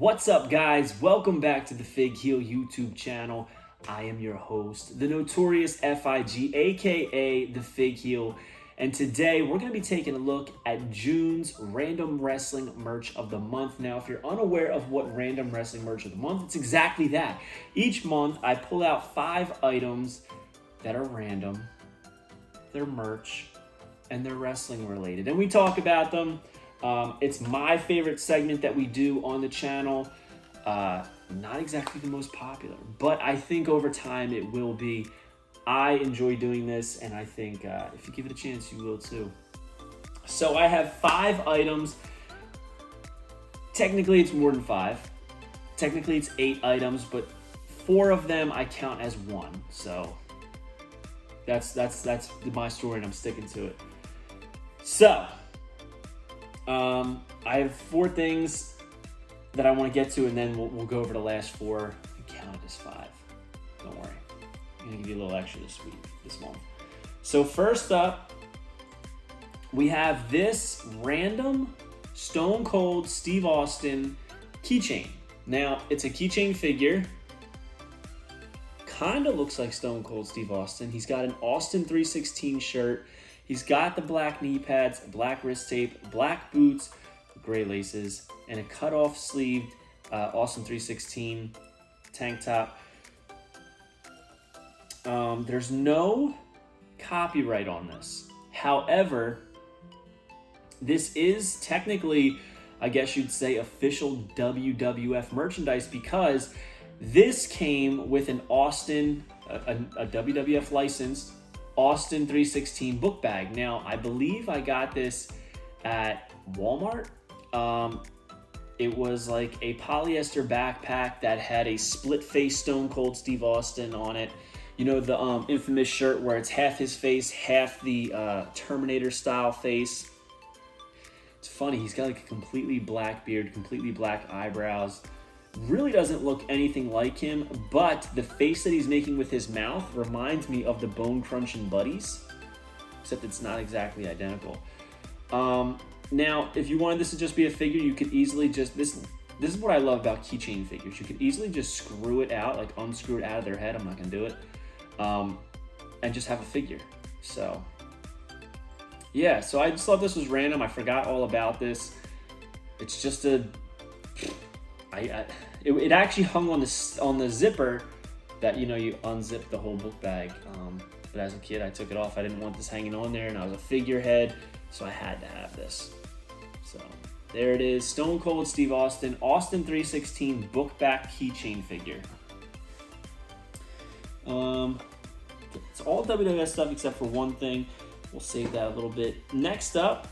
What's up, guys? Welcome back to the Fig Heel YouTube channel. I am your host, the notorious FIG, aka the Fig Heel, and today we're going to be taking a look at June's Random Wrestling Merch of the Month. Now, if you're unaware of what Random Wrestling Merch of the Month, it's exactly that. Each month, I pull out 5 items that are random, they're merch, and they're wrestling related, and we talk about them. It's my favorite segment that we do on the channel. Not exactly the most popular, but I think over time it will be. I enjoy doing this, and I think if you give it a chance, you will too. So I have 5 items. Technically, it's more than 5. Technically, it's 8 items, but 4 of them I count as 1. So that's my story, and I'm sticking to it. So I have 4 things that I want to get to, and then we'll go over the last 4 and count it as 5. Don't worry. I'm going to give you a little extra this month. So first up, we have this random Stone Cold Steve Austin keychain. Now, it's a keychain figure. Kind of looks like Stone Cold Steve Austin. He's got an Austin 316 shirt. He's got the black knee pads, black wrist tape, black boots, gray laces, and a cut-off sleeved Austin 316 tank top. There's no copyright on this. However, this is technically, I guess you'd say, official WWF merchandise because this came with an Austin, a WWF licensed Austin 316 book bag. Now, I believe I got this at Walmart. It was like a polyester backpack that had a split face Stone Cold Steve Austin on it. You know, the infamous shirt where it's half his face, half the Terminator style face. It's funny, he's got like a completely black beard, completely black eyebrows. Really doesn't look anything like him, but the face that he's making with his mouth reminds me of the Bone Crunching Buddies, except it's not exactly identical. Now, if you wanted this to just be a figure, you could easily just, this is what I love about keychain figures. You could easily just screw it out, like unscrew it out of their head. I'm not gonna do it. And just have a figure. So, yeah, so I just thought this was random. I forgot all about this. It's just a, it actually hung on the zipper that, you know, you unzip the whole book bag. But as a kid, I took it off. I didn't want this hanging on there, and I was a figurehead, so I had to have this. So there it is, Stone Cold Steve Austin, Austin 316 book back keychain figure. It's all WWF stuff except for one thing. We'll save that a little bit. Next up,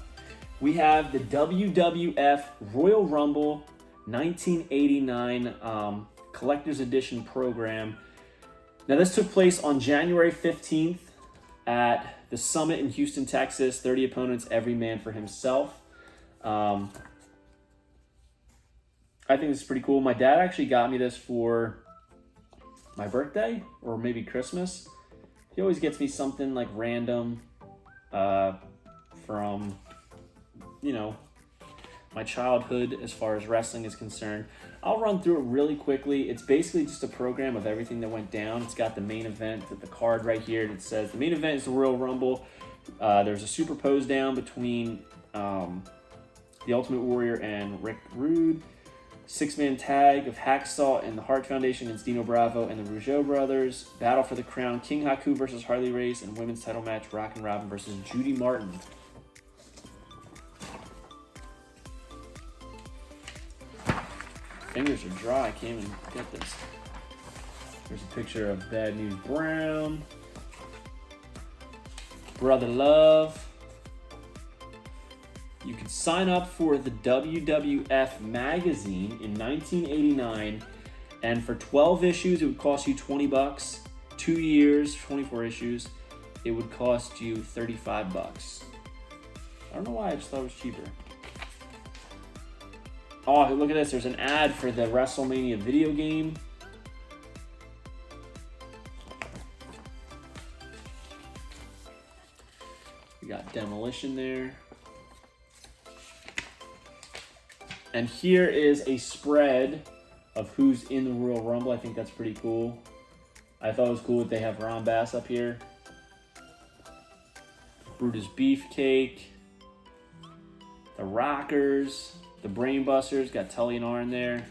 we have the WWF Royal Rumble 1989 Collector's Edition program. Now, this took place on January 15th at the Summit in Houston, Texas. 30 opponents, every man for himself. I think this is pretty cool. My dad actually got me this for my birthday or maybe Christmas. He always gets me something like random from, you know, my childhood as far as wrestling is concerned. I'll run through it really quickly. It's basically just a program of everything that went down. It's got the main event, the card right here, and it says the main event is the Royal Rumble. There's a superpose down between the Ultimate Warrior and Rick Rude. 6-man tag of Hacksaw and the Hart Foundation against Dino Bravo and the Rougeau brothers. Battle for the crown, King Haku versus Harley Race, and women's title match, Rockin' Robin versus Judy Martin. Fingers are dry, I can't even get this. There's a picture of Bad News Brown, Brother Love. You can sign up for the WWF magazine in 1989, and for 12 issues, it would cost you $20. 2 years, 24 issues, it would cost you $35. I don't know why, I just thought it was cheaper. Oh, look at this. There's an ad for the WrestleMania video game. We got Demolition there. And here is a spread of who's in the Royal Rumble. I think that's pretty cool. I thought it was cool that they have Ron Bass up here. Brutus Beefcake. The Rockers. The Brainbusters. Got Tully and Arn there.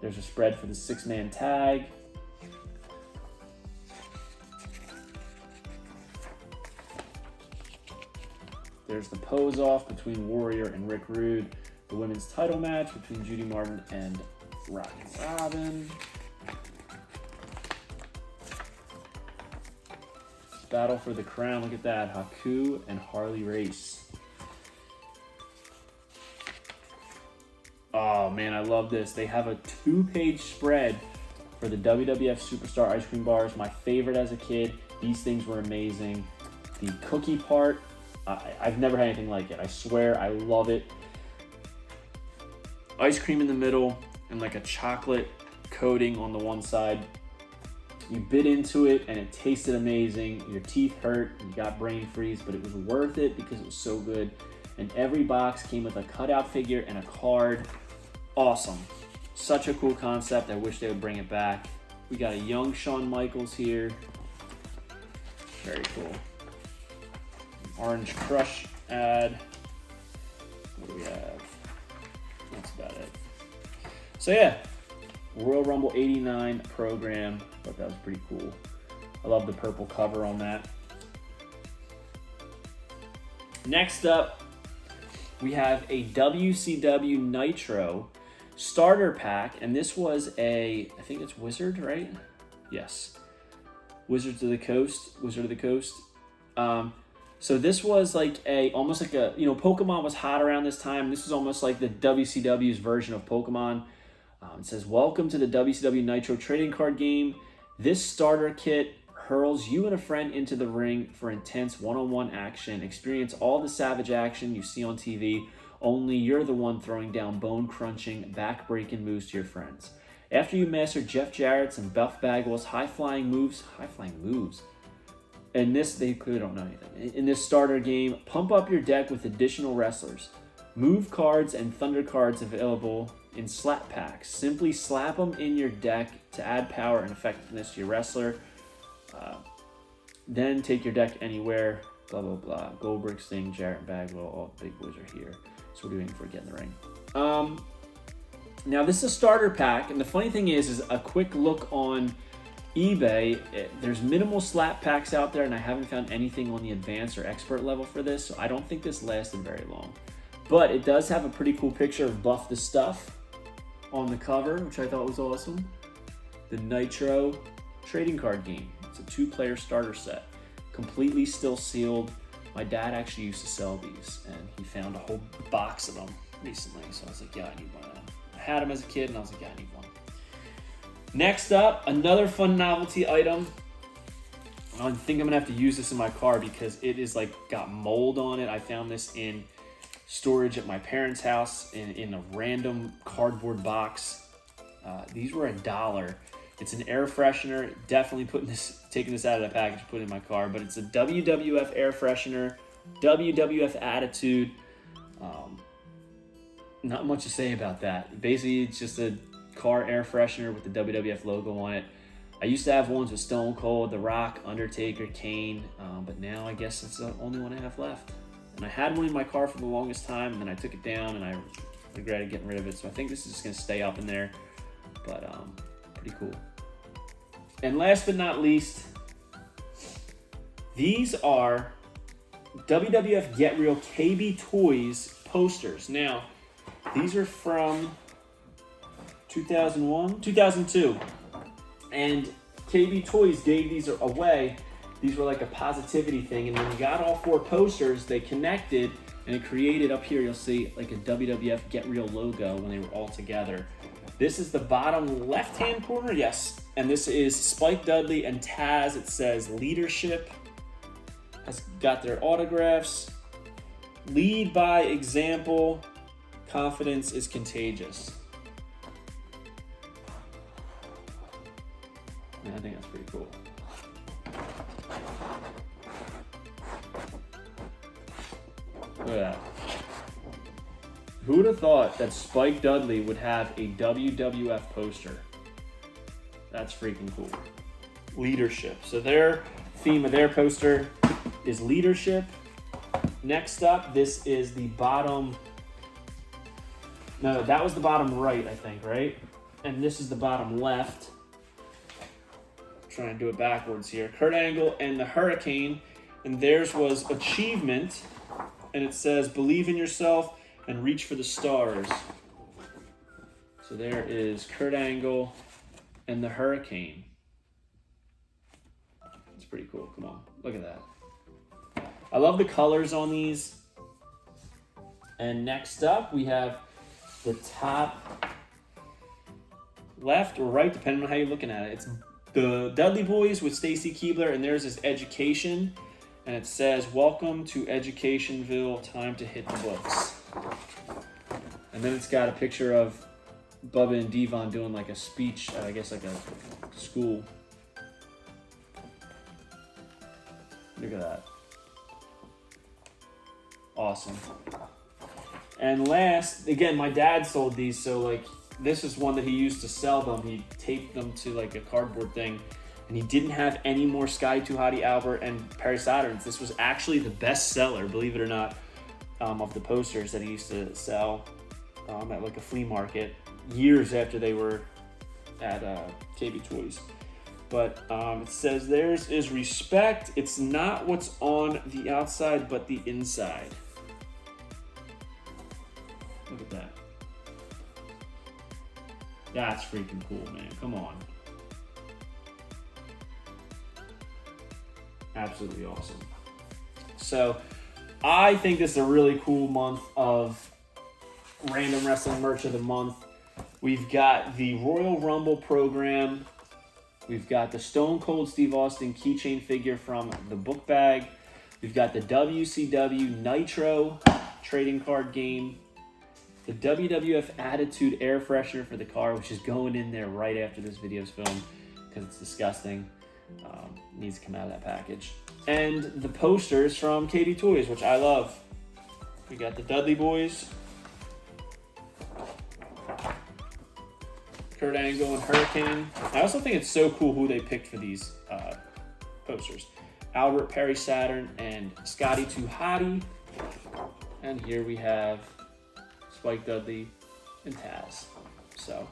There's a spread for the 6-man tag. There's the pose-off between Warrior and Rick Rude. The women's title match between Judy Martin and Rockin' Robin. Battle for the crown. Look at that. Haku and Harley Race. Oh, man, I love this. They have a 2-page spread for the WWF Superstar Ice Cream Bars. My favorite as a kid. These things were amazing. The cookie part, I've never had anything like it. I swear, I love it. Ice cream in the middle and like a chocolate coating on the one side. You bit into it and it tasted amazing. Your teeth hurt, you got brain freeze, but it was worth it because it was so good. And every box came with a cutout figure and a card. Awesome. Such a cool concept. I wish they would bring it back. We got a young Shawn Michaels here. Very cool. Orange Crush ad. What do we have? That's about it. So yeah, Royal Rumble 89 program. Thought that was pretty cool. I love the purple cover on that. Next up, we have a WCW Nitro starter pack, and this was I think it's Wizard, right? Yes. Wizard of the Coast. So this was like almost like a, Pokemon was hot around this time. This was almost like the WCW's version of Pokemon. It says, welcome to the WCW Nitro trading card game. This starter kit hurls you and a friend into the ring for intense one-on-one action. Experience all the savage action you see on TV, only you're the one throwing down bone-crunching, back-breaking moves to your friends. After you master Jeff Jarrett's and Buff Bagwell's high-flying moves, in this, they clearly don't know anything. In this starter game, pump up your deck with additional wrestlers. Move cards and thunder cards available in slap packs. Simply slap them in your deck to add power and effectiveness to your wrestler. Then take your deck anywhere, blah, blah, blah. Goldberg, Sting, Jarrett, and Bagwell, all the big boys are here. So what are we doing for Get in the Ring? Now, this is a starter pack, and the funny thing is a quick look on eBay, there's minimal slap packs out there, and I haven't found anything on the advanced or expert level for this, so I don't think this lasted very long. But it does have a pretty cool picture of Buff the Stuff on the cover, which I thought was awesome. The Nitro trading card game. It's a 2-player starter set, completely still sealed. My dad actually used to sell these, and he found a whole box of them recently, so I was like, yeah, I need one of them. I had them as a kid, and I was like, yeah, I need one. Next up, another fun novelty item. I think I'm gonna have to use this in my car because it is got mold on it. I found this in storage at my parents' house in a random cardboard box. These were $1. It's an air freshener. Definitely taking this out of the package, put it in my car. But it's a WWF Air Freshener, WWF Attitude. Not much to say about that. Basically, it's just a car air freshener with the WWF logo on it. I used to have ones with Stone Cold, The Rock, Undertaker, Kane, but now I guess it's the only one I have left. And I had one in my car for the longest time, and then I took it down, and I regretted getting rid of it. So I think this is just going to stay up in there, but pretty cool. And last but not least, these are WWF Get Real KB Toys posters. Now, these are from 2002, and KB Toys gave these away. These were like a positivity thing, and when you got all 4 posters, they connected, and it created, up here you'll see like a WWF Get Real logo when they were all together. This is the bottom left-hand corner, yes, and this is Spike Dudley and Taz. It says leadership, has got their autographs. Lead by example, confidence is contagious. Yeah, I think that's pretty cool. Look at that. Who would have thought that Spike Dudley would have a WWF poster? That's freaking cool. Leadership. So their theme of their poster is leadership. Next up, this is the bottom. No, that was the bottom right, I think, right? And this is the bottom left. Trying to do it backwards here. Kurt Angle and the Hurricane, and theirs was achievement, and it says believe in yourself and reach for the stars. So there is Kurt Angle and the Hurricane. It's pretty cool. Come on, look at that. I love the colors on these. And next up, we have the top left or right, depending on how you're looking at it. It's the Dudley Boys with Stacy Keibler, and theirs is Education. And it says, welcome to Educationville, time to hit the books. And then it's got a picture of Bubba and Devon doing like a speech, I guess like a school. Look at that. Awesome. And last, again, my dad sold these, so like this is one that he used to sell them. He taped them to like a cardboard thing, and he didn't have any more Sky Too Hottie Albert and Perry Saturns. This was actually the best seller, believe it or not, of the posters that he used to sell at like a flea market years after they were at KB Toys. But it says theirs is respect. It's not what's on the outside, but the inside. Look at that. That's freaking cool, man. Come on. Absolutely awesome. So I think this is a really cool month of random wrestling merch of the month. We've got the Royal Rumble program. We've got the Stone Cold Steve Austin keychain figure from the book bag. We've got the WCW Nitro trading card game. The WWF Attitude Air Freshener for the car, which is going in there right after this video is filmed because it's disgusting. Needs to come out of that package. And the posters from KB Toys, which I love. We got the Dudley Boys, Kurt Angle and Hurricane. I also think it's so cool who they picked for these posters. Albert, Perry Saturn, and Scotty Too Hottie. And here we have Spike Dudley and Taz. So,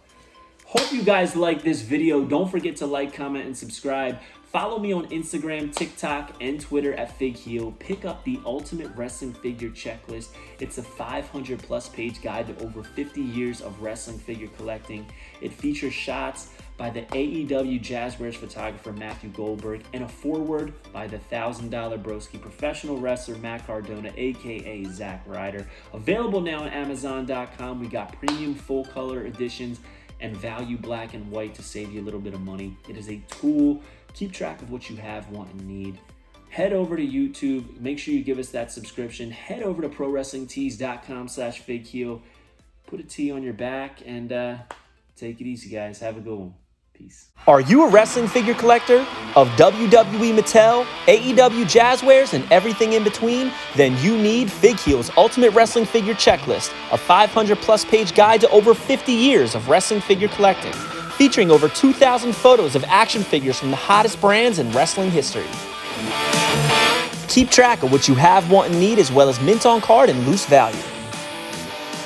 hope you guys like this video. Don't forget to like, comment, and subscribe. Follow me on Instagram, TikTok, and Twitter at FigHeel. Pick up the Ultimate Wrestling Figure Checklist. It's a 500-plus page guide to over 50 years of wrestling figure collecting. It features shots by the AEW Jazzwares photographer Matthew Goldberg and a foreword by the $1,000 Broski professional wrestler Matt Cardona, aka Zack Ryder. Available now on Amazon.com. We got premium full color editions and value black and white to save you a little bit of money. It is a tool. Keep track of what you have, want, and need. Head over to YouTube. Make sure you give us that subscription. Head over to ProWrestlingTees.com/FigHeel. Put a T on your back and take it easy, guys. Have a good one. Peace. Are you a wrestling figure collector of WWE Mattel, AEW Jazzwares, and everything in between? Then you need FigHeel's Ultimate Wrestling Figure Checklist, a 500-plus page guide to over 50 years of wrestling figure collecting, featuring over 2,000 photos of action figures from the hottest brands in wrestling history. Keep track of what you have, want, and need, as well as mint on card and loose value.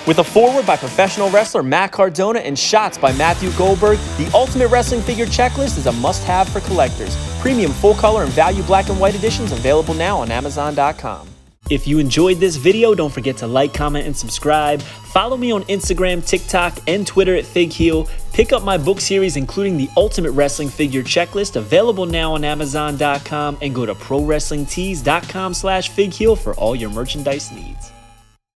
With a foreword by professional wrestler Matt Cardona and shots by Matthew Goldberg, the Ultimate Wrestling Figure Checklist is a must-have for collectors. Premium full-color and value black and white editions available now on Amazon.com. If you enjoyed this video, don't forget to like, comment, and subscribe. Follow me on Instagram, TikTok, and Twitter at FigHeel. Pick up my book series, including the Ultimate Wrestling Figure Checklist, available now on Amazon.com, and go to ProWrestlingTees.com/FigHeel for all your merchandise needs.